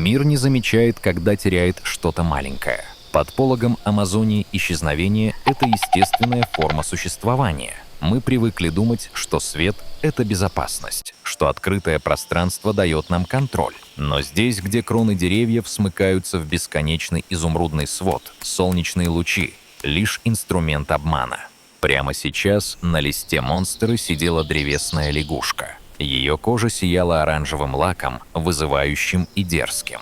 Мир не замечает, когда теряет что-то маленькое. Под пологом Амазонии исчезновение – это естественная форма существования. Мы привыкли думать, что свет – это безопасность, что открытое пространство дает нам контроль. Но здесь, где кроны деревьев смыкаются в бесконечный изумрудный свод, солнечные лучи – лишь инструмент обмана. Прямо сейчас на листе монстра сидела древесная лягушка. Ее кожа сияла оранжевым лаком, вызывающим и дерзким.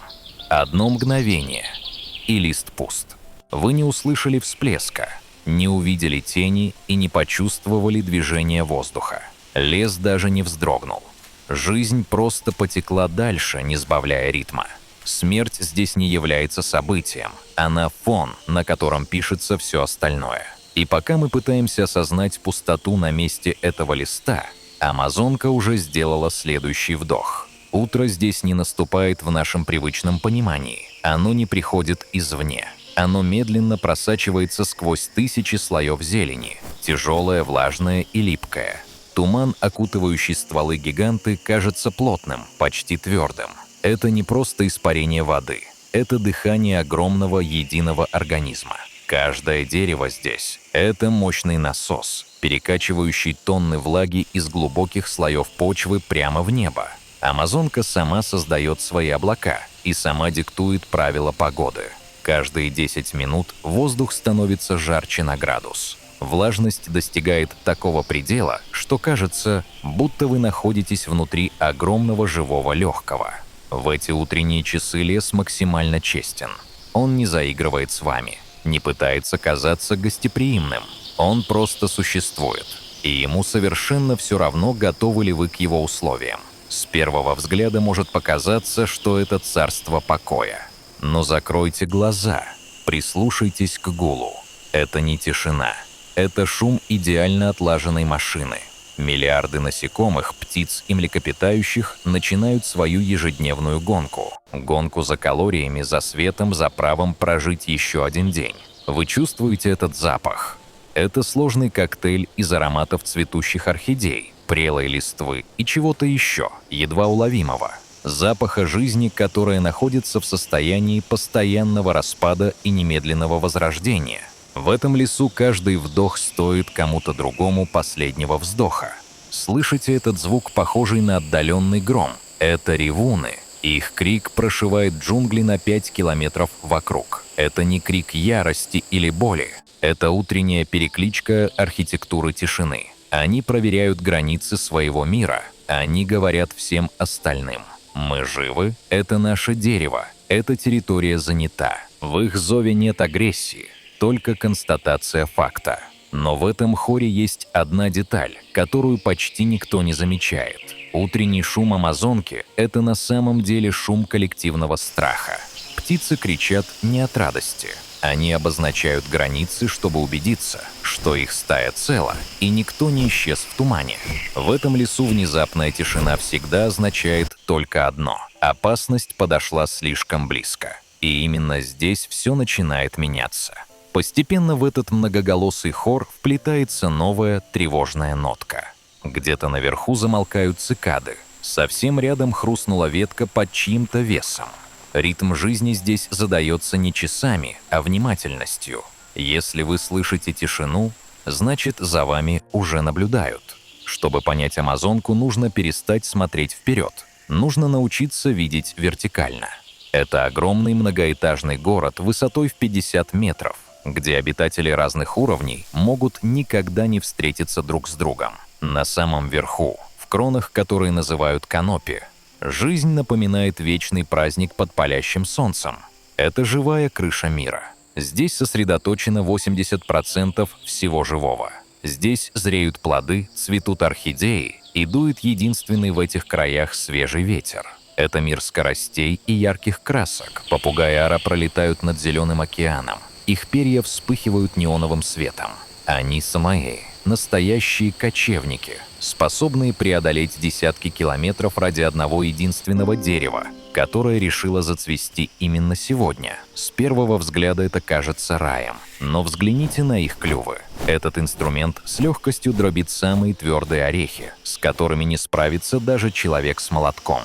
Одно мгновение – и лист пуст. Вы не услышали всплеска, не увидели тени и не почувствовали движения воздуха. Лес даже не вздрогнул. Жизнь просто потекла дальше, не сбавляя ритма. Смерть здесь не является событием, она фон, на котором пишется все остальное. И пока мы пытаемся осознать пустоту на месте этого листа, амазонка уже сделала следующий вдох. Утро здесь не наступает в нашем привычном понимании. Оно не приходит извне. Оно медленно просачивается сквозь тысячи слоев зелени, тяжелое, влажное и липкое. Туман, окутывающий стволы гиганты, кажется плотным, почти твердым. Это не просто испарение воды. Это дыхание огромного единого организма. Каждое дерево здесь – это мощный насос, перекачивающий тонны влаги из глубоких слоев почвы прямо в небо. Амазонка сама создает свои облака и сама диктует правила погоды. Каждые 10 минут воздух становится жарче на градус. Влажность достигает такого предела, что кажется, будто вы находитесь внутри огромного живого легкого. В эти утренние часы лес максимально честен. Он не заигрывает с вами, не пытается казаться гостеприимным. Он просто существует, и ему совершенно все равно, готовы ли вы к его условиям. С первого взгляда может показаться, что это царство покоя. Но закройте глаза, прислушайтесь к гулу. Это не тишина, это шум идеально отлаженной машины. Миллиарды насекомых, птиц и млекопитающих начинают свою ежедневную гонку. Гонку за калориями, за светом, за правом прожить еще один день. Вы чувствуете этот запах? Это сложный коктейль из ароматов цветущих орхидей, прелой листвы и чего-то еще, едва уловимого. Запаха жизни, которая находится в состоянии постоянного распада и немедленного возрождения. В этом лесу каждый вдох стоит кому-то другому последнего вздоха. Слышите этот звук, похожий на отдаленный гром? Это ревуны. Их крик прошивает джунгли на 5 километров вокруг. Это не крик ярости или боли. Это утренняя перекличка архитектуры тишины. Они проверяют границы своего мира. Они говорят всем остальным: мы живы, это наше дерево, эта территория занята. В их зове нет агрессии, только констатация факта. Но в этом хоре есть одна деталь, которую почти никто не замечает. Утренний шум амазонки – это на самом деле шум коллективного страха. Птицы кричат не от радости. Они обозначают границы, чтобы убедиться, что их стая цела, и никто не исчез в тумане. В этом лесу внезапная тишина всегда означает только одно – опасность подошла слишком близко. И именно здесь все начинает меняться. Постепенно в этот многоголосый хор вплетается новая тревожная нотка. Где-то наверху замолкают цикады. Совсем рядом хрустнула ветка под чьим-то весом. Ритм жизни здесь задается не часами, а внимательностью. Если вы слышите тишину, значит, за вами уже наблюдают. Чтобы понять амазонку, нужно перестать смотреть вперед. Нужно научиться видеть вертикально. Это огромный многоэтажный город высотой в 50 метров, где обитатели разных уровней могут никогда не встретиться друг с другом. На самом верху, в кронах, которые называют канопи, жизнь напоминает вечный праздник под палящим солнцем. Это живая крыша мира. Здесь сосредоточено 80% всего живого. Здесь зреют плоды, цветут орхидеи и дует единственный в этих краях свежий ветер. Это мир скоростей и ярких красок. Попугаи-ара пролетают над зеленым океаном. Их перья вспыхивают неоновым светом. Они самаи, настоящие кочевники, способные преодолеть десятки километров ради одного единственного дерева, которое решило зацвести именно сегодня. С первого взгляда это кажется раем, но взгляните на их клювы. Этот инструмент с легкостью дробит самые твердые орехи, с которыми не справится даже человек с молотком.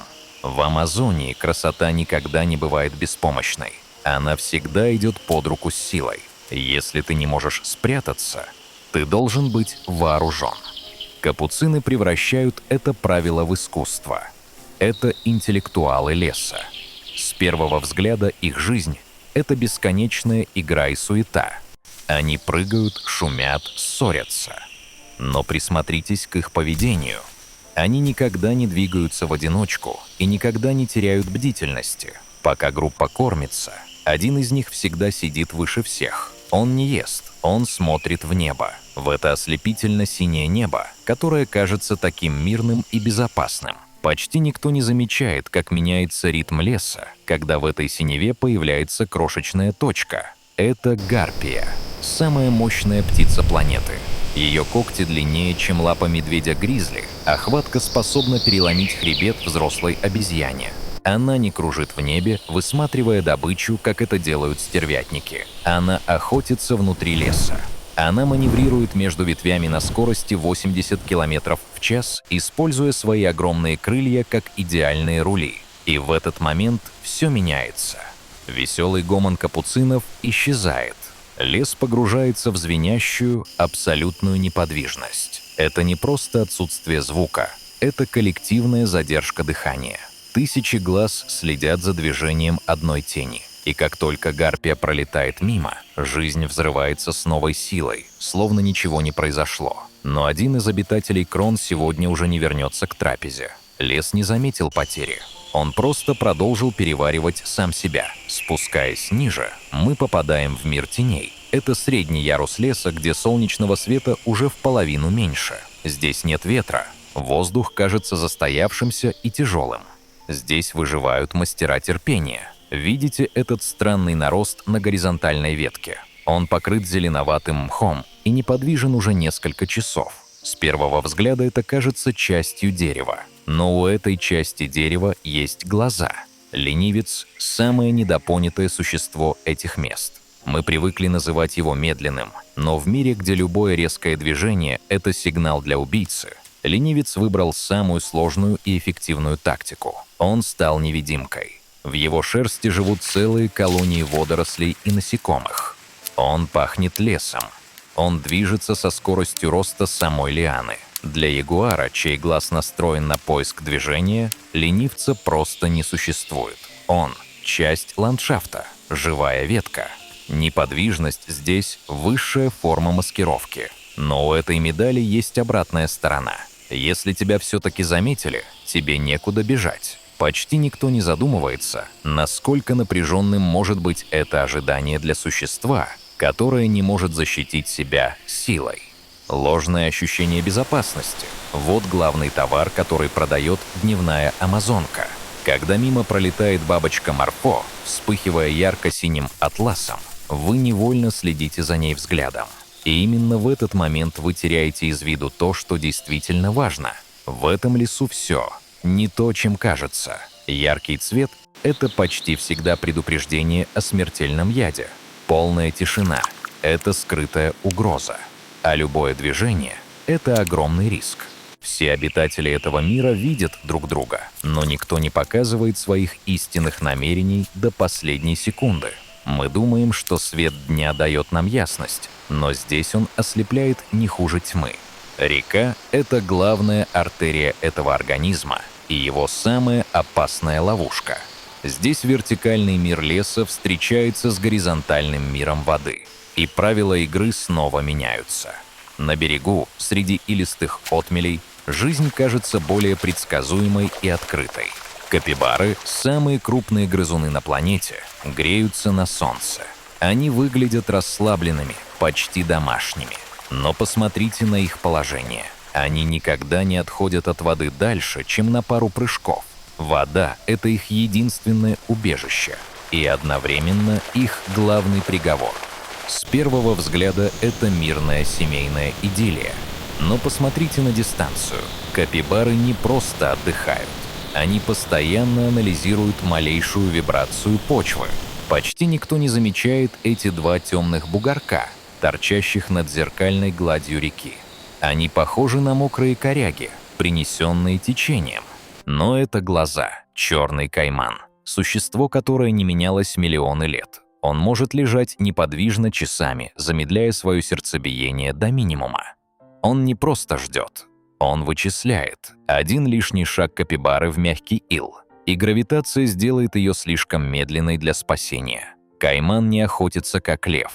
В Амазонии красота никогда не бывает беспомощной. Она всегда идет под руку с силой. Если ты не можешь спрятаться, ты должен быть вооружен. Капуцины превращают это правило в искусство. Это интеллектуалы леса. С первого взгляда их жизнь — это бесконечная игра и суета. Они прыгают, шумят, ссорятся. Но присмотритесь к их поведению. Они никогда не двигаются в одиночку и никогда не теряют бдительности. Пока группа кормится, один из них всегда сидит выше всех. Он не ест, он смотрит в небо, в это ослепительно-синее небо, которое кажется таким мирным и безопасным. Почти никто не замечает, как меняется ритм леса, когда в этой синеве появляется крошечная точка. Это гарпия, самая мощная птица планеты. Ее когти длиннее, чем лапа медведя-гризли, а хватка способна переломить хребет взрослой обезьяне. Она не кружит в небе, высматривая добычу, как это делают стервятники. Она охотится внутри леса. Она маневрирует между ветвями на скорости 80 км в час, используя свои огромные крылья как идеальные рули. И в этот момент все меняется. Веселый гомон капуцинов исчезает. Лес погружается в звенящую, абсолютную неподвижность. Это не просто отсутствие звука, это коллективная задержка дыхания. Тысячи глаз следят за движением одной тени. И как только гарпия пролетает мимо, жизнь взрывается с новой силой, словно ничего не произошло. Но один из обитателей крон сегодня уже не вернется к трапезе. Лес не заметил потери. Он просто продолжил переваривать сам себя. Спускаясь ниже, мы попадаем в мир теней. Это средний ярус леса, где солнечного света уже в половину меньше. Здесь нет ветра. Воздух кажется застоявшимся и тяжелым. Здесь выживают мастера терпения. Видите этот странный нарост на горизонтальной ветке? Он покрыт зеленоватым мхом и неподвижен уже несколько часов. С первого взгляда это кажется частью дерева. Но у этой части дерева есть глаза. Ленивец – самое недопонятое существо этих мест. Мы привыкли называть его медленным, но в мире, где любое резкое движение – это сигнал для убийцы, ленивец выбрал самую сложную и эффективную тактику. Он стал невидимкой. В его шерсти живут целые колонии водорослей и насекомых. Он пахнет лесом. Он движется со скоростью роста самой лианы. Для ягуара, чей глаз настроен на поиск движения, ленивца просто не существует. Он – часть ландшафта, живая ветка. Неподвижность здесь – высшая форма маскировки. Но у этой медали есть обратная сторона. Если тебя все-таки заметили, тебе некуда бежать. Почти никто не задумывается, насколько напряженным может быть это ожидание для существа, которое не может защитить себя силой. Ложное ощущение безопасности – вот главный товар, который продает дневная амазонка. Когда мимо пролетает бабочка Марфо, вспыхивая ярко-синим атласом, вы невольно следите за ней взглядом. И именно в этот момент вы теряете из виду то, что действительно важно. В этом лесу все не то, чем кажется. Яркий цвет – это почти всегда предупреждение о смертельном яде. Полная тишина – это скрытая угроза. А любое движение – это огромный риск. Все обитатели этого мира видят друг друга, но никто не показывает своих истинных намерений до последней секунды. Мы думаем, что свет дня дает нам ясность, но здесь он ослепляет не хуже тьмы. Река – это главная артерия этого организма и его самая опасная ловушка. Здесь вертикальный мир леса встречается с горизонтальным миром воды, и правила игры снова меняются. На берегу, среди илистых отмелей, жизнь кажется более предсказуемой и открытой. Капибары, самые крупные грызуны на планете, греются на солнце. Они выглядят расслабленными, почти домашними. Но посмотрите на их положение. Они никогда не отходят от воды дальше, чем на пару прыжков. Вода – это их единственное убежище. И одновременно их главный приговор. С первого взгляда это мирная семейная идиллия. Но посмотрите на дистанцию. Капибары не просто отдыхают. Они постоянно анализируют малейшую вибрацию почвы. Почти никто не замечает эти два темных бугорка, торчащих над зеркальной гладью реки. Они похожи на мокрые коряги, принесенные течением. Но это глаза, черный кайман. Существо, которое не менялось миллионы лет. Он может лежать неподвижно часами, замедляя свое сердцебиение до минимума. Он не просто ждет. Он вычисляет. Один лишний шаг капибары в мягкий ил, и гравитация сделает ее слишком медленной для спасения. Кайман не охотится, как лев.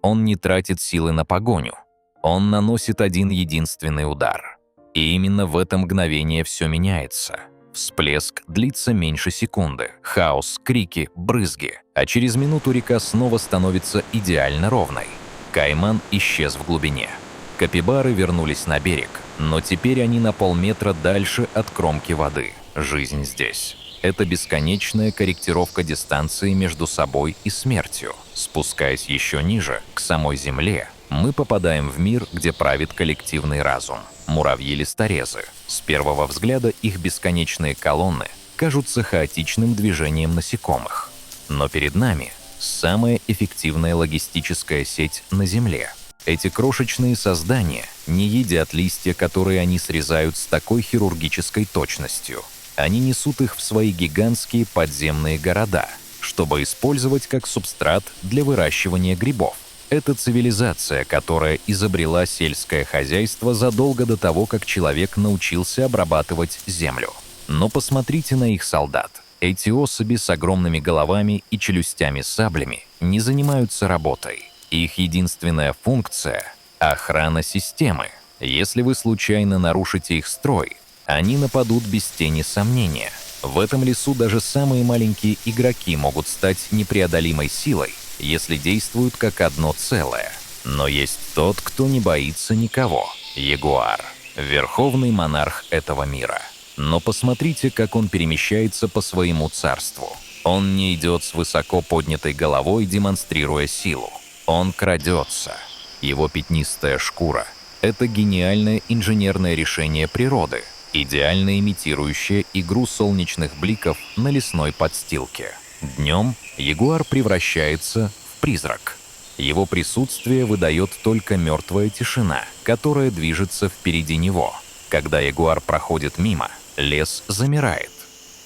Он не тратит силы на погоню. Он наносит один единственный удар. И именно в это мгновение все меняется. Всплеск длится меньше секунды. Хаос, крики, брызги. А через минуту река снова становится идеально ровной. Кайман исчез в глубине. Капибары вернулись на берег, но теперь они на полметра дальше от кромки воды. Жизнь здесь — это бесконечная корректировка дистанции между собой и смертью. Спускаясь еще ниже, к самой земле, мы попадаем в мир, где правит коллективный разум. Муравьи-листорезы. С первого взгляда их бесконечные колонны кажутся хаотичным движением насекомых. Но перед нами самая эффективная логистическая сеть на Земле. Эти крошечные создания не едят листья, которые они срезают с такой хирургической точностью. Они несут их в свои гигантские подземные города, чтобы использовать как субстрат для выращивания грибов. Это цивилизация, которая изобрела сельское хозяйство задолго до того, как человек научился обрабатывать землю. Но посмотрите на их солдат. Эти особи с огромными головами и челюстями-саблями не занимаются работой. Их единственная функция — охрана системы. Если вы случайно нарушите их строй, они нападут без тени сомнения. В этом лесу даже самые маленькие игроки могут стать непреодолимой силой, если действуют как одно целое. Но есть тот, кто не боится никого — ягуар, верховный монарх этого мира. Но посмотрите, как он перемещается по своему царству. Он не идет с высоко поднятой головой, демонстрируя силу. Он крадется. Его пятнистая шкура — это гениальное инженерное решение природы, идеально имитирующее игру солнечных бликов на лесной подстилке. Днем ягуар превращается в призрак. Его присутствие выдает только мертвая тишина, которая движется впереди него. Когда ягуар проходит мимо, лес замирает.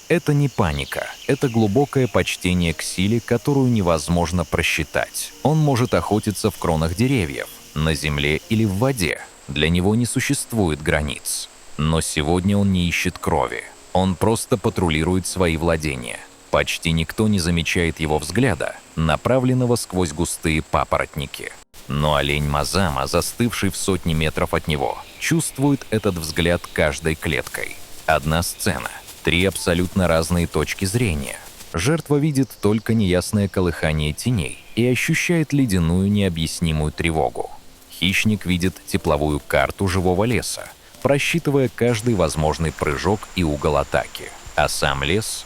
Это не паника, это глубокое почтение к силе, которую невозможно просчитать. Он может охотиться в кронах деревьев, на земле или в воде. Для него не существует границ. Но сегодня он не ищет крови. Он просто патрулирует свои владения. Почти никто не замечает его взгляда, направленного сквозь густые папоротники. Но олень Мазама, застывший в сотни метров от него, чувствует этот взгляд каждой клеткой. Одна сцена, 3 абсолютно разные точки зрения. Жертва видит только неясное колыхание теней и ощущает ледяную необъяснимую тревогу. Хищник видит тепловую карту живого леса, просчитывая каждый возможный прыжок и угол атаки. А сам лес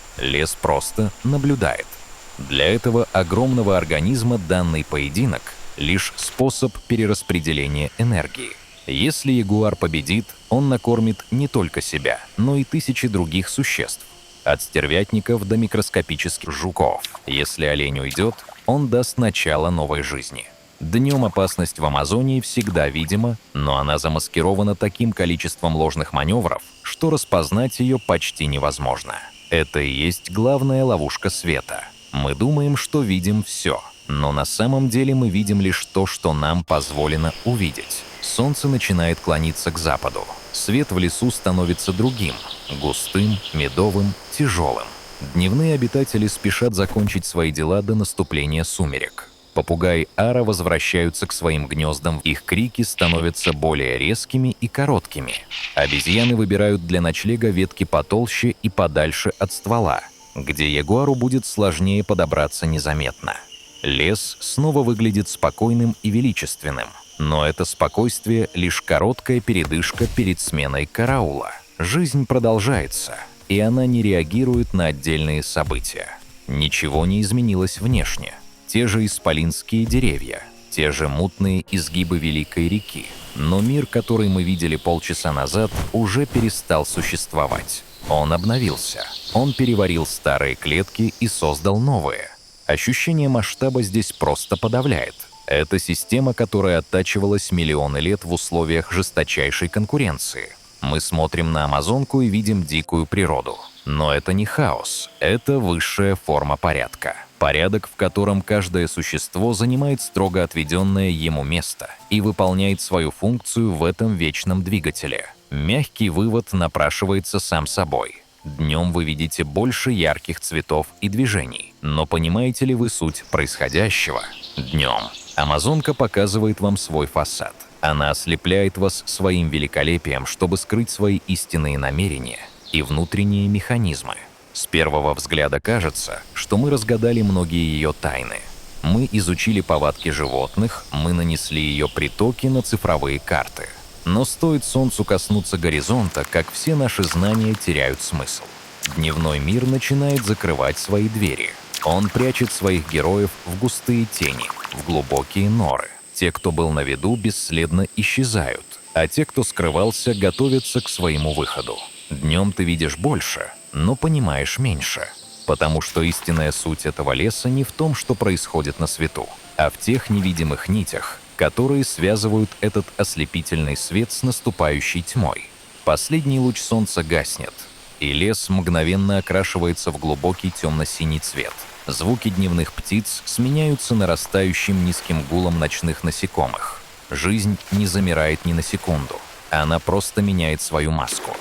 просто наблюдает. Для этого огромного организма данный поединок — лишь способ перераспределения энергии. Если ягуар победит, он накормит не только себя, но и тысячи других существ. От стервятников до микроскопических жуков. Если олень уйдет, он даст начало новой жизни. Днем опасность в Амазонии всегда видима, но она замаскирована таким количеством ложных маневров, что распознать ее почти невозможно. Это и есть главная ловушка света. Мы думаем, что видим все, но на самом деле мы видим лишь то, что нам позволено увидеть. Солнце начинает клониться к западу. Свет в лесу становится другим — густым, медовым, тяжелым. Дневные обитатели спешат закончить свои дела до наступления сумерек. Попугаи Ара возвращаются к своим гнездам, их крики становятся более резкими и короткими. Обезьяны выбирают для ночлега ветки потолще и подальше от ствола, где ягуару будет сложнее подобраться незаметно. Лес снова выглядит спокойным и величественным, но это спокойствие — лишь короткая передышка перед сменой караула. Жизнь продолжается, и она не реагирует на отдельные события. Ничего не изменилось внешне. Те же исполинские деревья, те же мутные изгибы Великой реки. Но мир, который мы видели полчаса назад, уже перестал существовать. Он обновился. Он переварил старые клетки и создал новые. Ощущение масштаба здесь просто подавляет. Это система, которая оттачивалась миллионы лет в условиях жесточайшей конкуренции. Мы смотрим на Амазонку и видим дикую природу. Но это не хаос, это высшая форма порядка. Порядок, в котором каждое существо занимает строго отведенное ему место и выполняет свою функцию в этом вечном двигателе. Мягкий вывод напрашивается сам собой. Днем вы видите больше ярких цветов и движений, но понимаете ли вы суть происходящего? Днем Амазонка показывает вам свой фасад. Она ослепляет вас своим великолепием, чтобы скрыть свои истинные намерения и внутренние механизмы. С первого взгляда кажется, что мы разгадали многие ее тайны. Мы изучили повадки животных, мы нанесли ее притоки на цифровые карты. Но стоит Солнцу коснуться горизонта, как все наши знания теряют смысл. Дневной мир начинает закрывать свои двери. Он прячет своих героев в густые тени, в глубокие норы. Те, кто был на виду, бесследно исчезают, а те, кто скрывался, готовятся к своему выходу. Днем ты видишь больше, но понимаешь меньше, потому что истинная суть этого леса не в том, что происходит на свету, а в тех невидимых нитях, которые связывают этот ослепительный свет с наступающей тьмой. Последний луч солнца гаснет, и лес мгновенно окрашивается в глубокий темно-синий цвет. Звуки дневных птиц сменяются нарастающим низким гулом ночных насекомых. Жизнь не замирает ни на секунду, она просто меняет свою маску.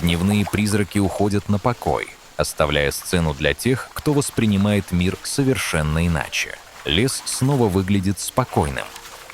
Дневные призраки уходят на покой, оставляя сцену для тех, кто воспринимает мир совершенно иначе. Лес снова выглядит спокойным.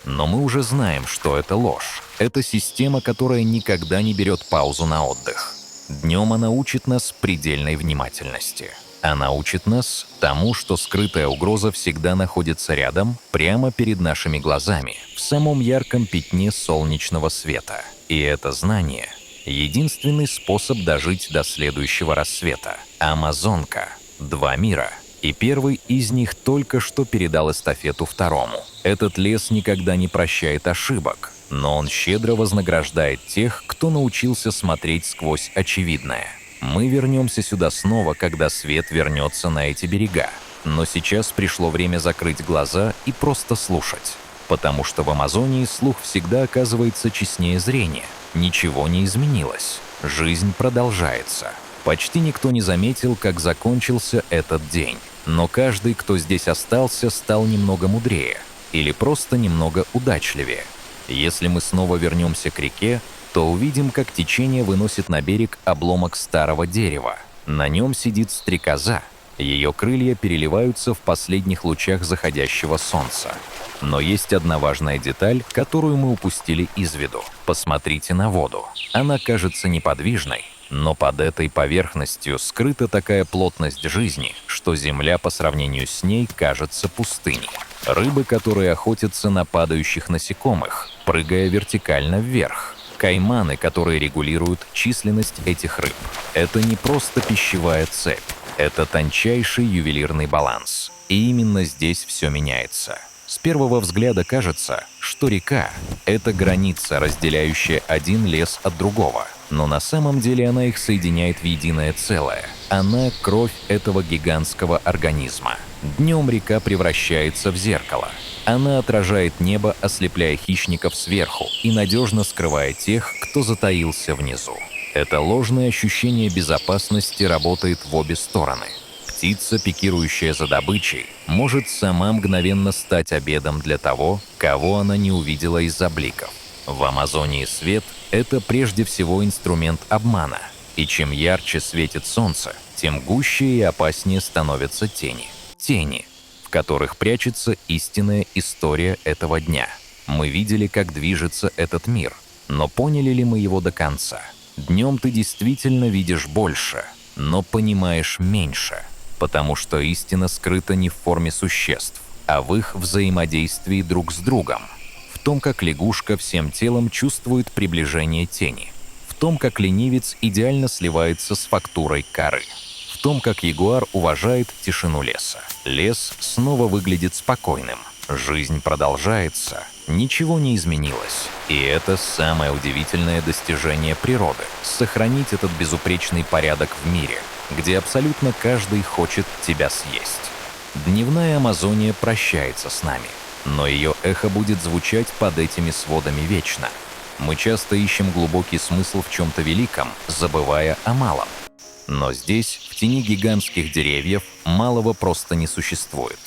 Но мы уже знаем, что это ложь. Это система, которая никогда не берет паузу на отдых. Днем она учит нас предельной внимательности. Она учит нас тому, что скрытая угроза всегда находится рядом, прямо перед нашими глазами, в самом ярком пятне солнечного света. И это знание — единственный способ дожить до следующего рассвета. Амазонка. 2 мира. И первый из них только что передал эстафету второму. Этот лес никогда не прощает ошибок, но он щедро вознаграждает тех, кто научился смотреть сквозь очевидное. Мы вернемся сюда снова, когда свет вернется на эти берега. Но сейчас пришло время закрыть глаза и просто слушать. Потому что в Амазонии слух всегда оказывается честнее зрения. Ничего не изменилось. Жизнь продолжается. Почти никто не заметил, как закончился этот день. Но каждый, кто здесь остался, стал немного мудрее. Или просто немного удачливее. Если мы снова вернемся к реке, то увидим, как течение выносит на берег обломок старого дерева. На нем сидит стрекоза. Ее крылья переливаются в последних лучах заходящего солнца. Но есть одна важная деталь, которую мы упустили из виду. Посмотрите на воду. Она кажется неподвижной, но под этой поверхностью скрыта такая плотность жизни, что земля по сравнению с ней кажется пустыней. Рыбы, которые охотятся на падающих насекомых, прыгая вертикально вверх. Кайманы, которые регулируют численность этих рыб. Это не просто пищевая цепь, это тончайший ювелирный баланс. И именно здесь все меняется. С первого взгляда кажется, что река — это граница, разделяющая один лес от другого. Но на самом деле она их соединяет в единое целое. Она — кровь этого гигантского организма. Днем река превращается в зеркало. Она отражает небо, ослепляя хищников сверху и надежно скрывая тех, кто затаился внизу. Это ложное ощущение безопасности работает в обе стороны. Птица, пикирующая за добычей, может сама мгновенно стать обедом для того, кого она не увидела из-за бликов. В Амазонии свет — это прежде всего инструмент обмана. И чем ярче светит солнце, тем гуще и опаснее становятся тени. Тени, в которых прячется истинная история этого дня. Мы видели, как движется этот мир, но поняли ли мы его до конца? Днем ты действительно видишь больше, но понимаешь меньше, потому что истина скрыта не в форме существ, а в их взаимодействии друг с другом. В том, как лягушка всем телом чувствует приближение тени. В том, как ленивец идеально сливается с фактурой коры. В том, как ягуар уважает тишину леса. Лес снова выглядит спокойным. Жизнь продолжается. Ничего не изменилось. И это самое удивительное достижение природы — сохранить этот безупречный порядок в мире, где абсолютно каждый хочет тебя съесть. Дневная Амазония прощается с нами, но ее эхо будет звучать под этими сводами вечно. Мы часто ищем глубокий смысл в чем-то великом, забывая о малом. Но здесь, в тени гигантских деревьев, малого просто не существует.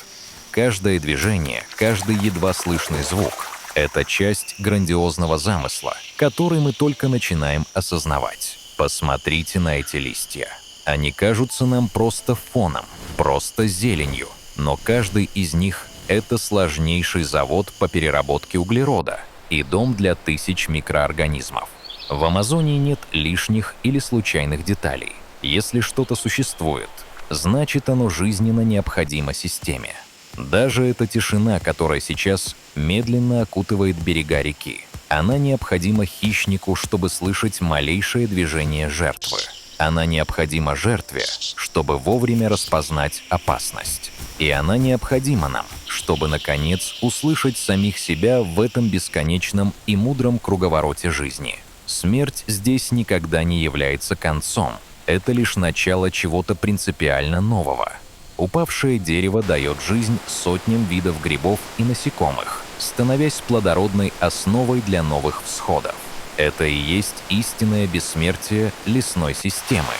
Каждое движение, каждый едва слышный звук — это часть грандиозного замысла, который мы только начинаем осознавать. Посмотрите на эти листья. Они кажутся нам просто фоном, просто зеленью, но каждый из них — это сложнейший завод по переработке углерода и дом для тысяч микроорганизмов. В Амазонии нет лишних или случайных деталей. Если что-то существует, значит, оно жизненно необходимо системе. Даже эта тишина, которая сейчас медленно окутывает берега реки, она необходима хищнику, чтобы слышать малейшее движение жертвы. Она необходима жертве, чтобы вовремя распознать опасность. И она необходима нам, чтобы, наконец, услышать самих себя в этом бесконечном и мудром круговороте жизни. Смерть здесь никогда не является концом. Это лишь начало чего-то принципиально нового. Упавшее дерево дает жизнь сотням видов грибов и насекомых, становясь плодородной основой для новых всходов. Это и есть истинное бессмертие лесной системы.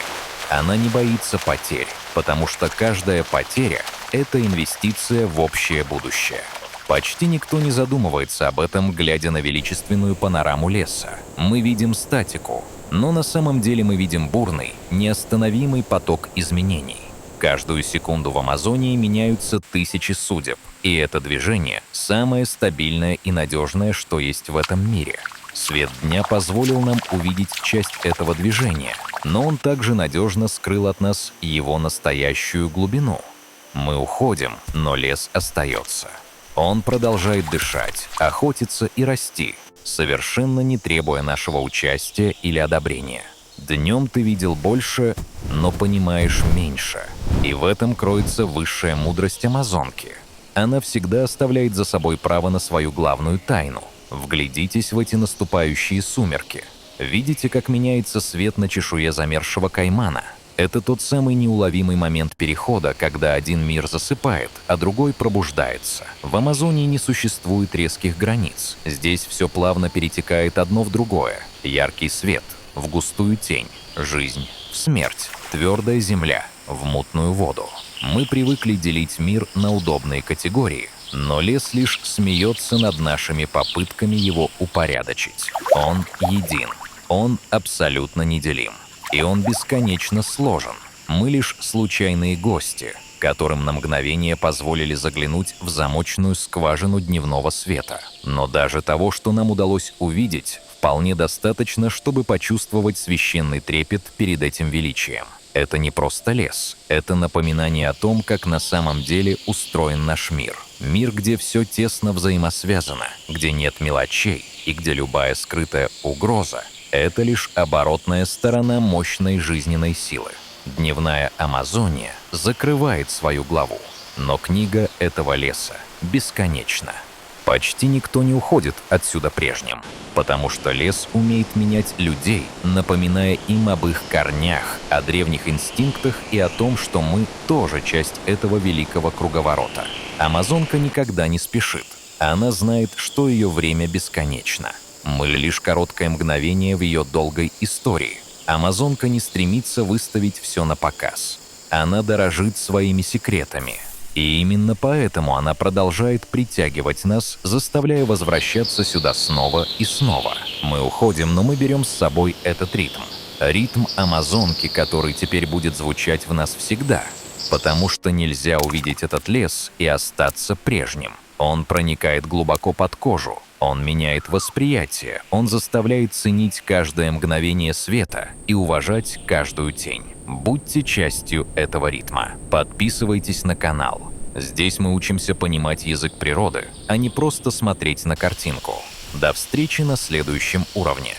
Она не боится потерь, потому что каждая потеря — это инвестиция в общее будущее. Почти никто не задумывается об этом, глядя на величественную панораму леса. Мы видим статику, но на самом деле мы видим бурный, неостановимый поток изменений. Каждую секунду в Амазонии меняются тысячи судеб, и это движение — самое стабильное и надежное, что есть в этом мире. Свет дня позволил нам увидеть часть этого движения, но он также надежно скрыл от нас его настоящую глубину. Мы уходим, но лес остается. Он продолжает дышать, охотиться и расти, совершенно не требуя нашего участия или одобрения. Днем ты видел больше, но понимаешь меньше. И в этом кроется высшая мудрость амазонки. Она всегда оставляет за собой право на свою главную тайну. Вглядитесь в эти наступающие сумерки. Видите, как меняется свет на чешуе замерзшего каймана? Это тот самый неуловимый момент перехода, когда один мир засыпает, а другой пробуждается. В Амазонии не существует резких границ. Здесь все плавно перетекает одно в другое. Яркий свет в густую тень, жизнь в смерть, твердая земля в мутную воду. Мы привыкли делить мир на удобные категории, но лес лишь смеется над нашими попытками его упорядочить. Он един, он абсолютно неделим. И он бесконечно сложен. Мы лишь случайные гости, которым на мгновение позволили заглянуть в замочную скважину дневного света. Но даже того, что нам удалось увидеть, вполне достаточно, чтобы почувствовать священный трепет перед этим величием. Это не просто лес, это напоминание о том, как на самом деле устроен наш мир. Мир, где все тесно взаимосвязано, где нет мелочей и где любая скрытая угроза — это лишь оборотная сторона мощной жизненной силы. Дневная Амазония закрывает свою главу, но книга этого леса бесконечна. Почти никто не уходит отсюда прежним, потому что лес умеет менять людей, напоминая им об их корнях, о древних инстинктах и о том, что мы тоже часть этого великого круговорота. Амазонка никогда не спешит. Она знает, что ее время бесконечно. Мы лишь короткое мгновение в ее долгой истории. Амазонка не стремится выставить все на показ. Она дорожит своими секретами. И именно поэтому она продолжает притягивать нас, заставляя возвращаться сюда снова и снова. Мы уходим, но мы берем с собой этот ритм. Ритм амазонки, который теперь будет звучать в нас всегда. Потому что нельзя увидеть этот лес и остаться прежним. Он проникает глубоко под кожу. Он меняет восприятие, он заставляет ценить каждое мгновение света и уважать каждую тень. Будьте частью этого ритма. Подписывайтесь на канал. Здесь мы учимся понимать язык природы, а не просто смотреть на картинку. До встречи на следующем уровне.